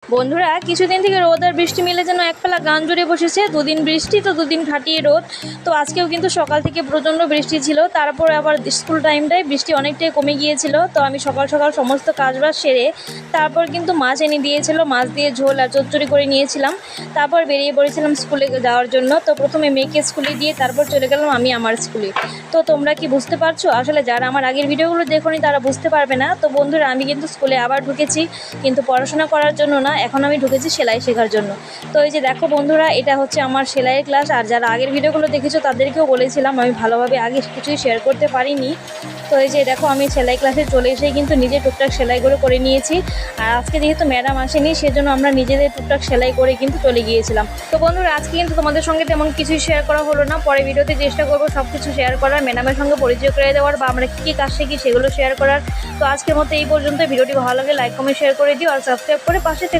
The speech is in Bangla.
বন্ধুরা কিছুদিন থেকে রোদ আর বৃষ্টি মিলে যেন একপালা গান জুড়ে বসেছে। দুদিন বৃষ্টি তো দুদিন খাটিয়ে রোদ। তো আজকেও কিন্তু সকাল থেকে প্রচণ্ড বৃষ্টি ছিল, তারপর আবার স্কুল টাইমটায় বৃষ্টি অনেকটাই কমে গিয়েছিল। তো আমি সকাল সকাল সমস্ত কাজবাজ সেরে তারপর কিন্তু মাছ এনে দিয়েছিল, মাছ দিয়ে ঝোল আর চচ্চড়ি করে নিয়েছিলাম। তারপর বেরিয়ে পড়েছিলাম স্কুলে যাওয়ার জন্য। তো প্রথমে মেয়েকে স্কুলে দিয়ে তারপর চলে গেলাম আমি আমার স্কুলে। তো তোমরা কি বুঝতে পারছো? আসলে যারা আমার আগের ভিডিওগুলো দেখোনি তারা বুঝতে পারবে না। তো বন্ধুরা আমি কিন্তু স্কুলে আবার ঢুকেছি, কিন্তু পড়াশোনা করার জন্য না, এখন আমি ঢুকেছি সেলাই শেখার জন্য। তো এই যে দেখো বন্ধুরা, এটা হচ্ছে আমার সেলাইয়ের ক্লাস। আর যারা আগের ভিডিওগুলো দেখেছো তাদেরকেও বলেছিলাম আমি ভালোভাবে আগে কিছুই শেয়ার করতে পারিনি। তো এই যে দেখো আমি সেলাই ক্লাসে চলে এসে কিন্তু নিজে টুকটাক সেলাইগুলো করে নিয়েছি। আর আজকে যেহেতু ম্যাডাম আসেনি সেজন্য আমরা নিজেদের টুকটাক সেলাই করে কিন্তু চলে গিয়েছিলাম। তো বন্ধুরা আজকে কিন্তু তোমাদের সঙ্গে তেমন কিছুই শেয়ার করা হলো না, পরে ভিডিওতে চেষ্টা করবো সব কিছু শেয়ার করার, ম্যাডামের সঙ্গে পরিচয় করে দেওয়ার বা আমরা কী কী কাজ শিখি সেগুলো শেয়ার করার। তো আজকের মতো এই পর্যন্ত। ভিডিওটি ভালো লাগে লাইক কমেন্ট শেয়ার করে দিও আর সাবস্ক্রাইব করে পাশে থেকে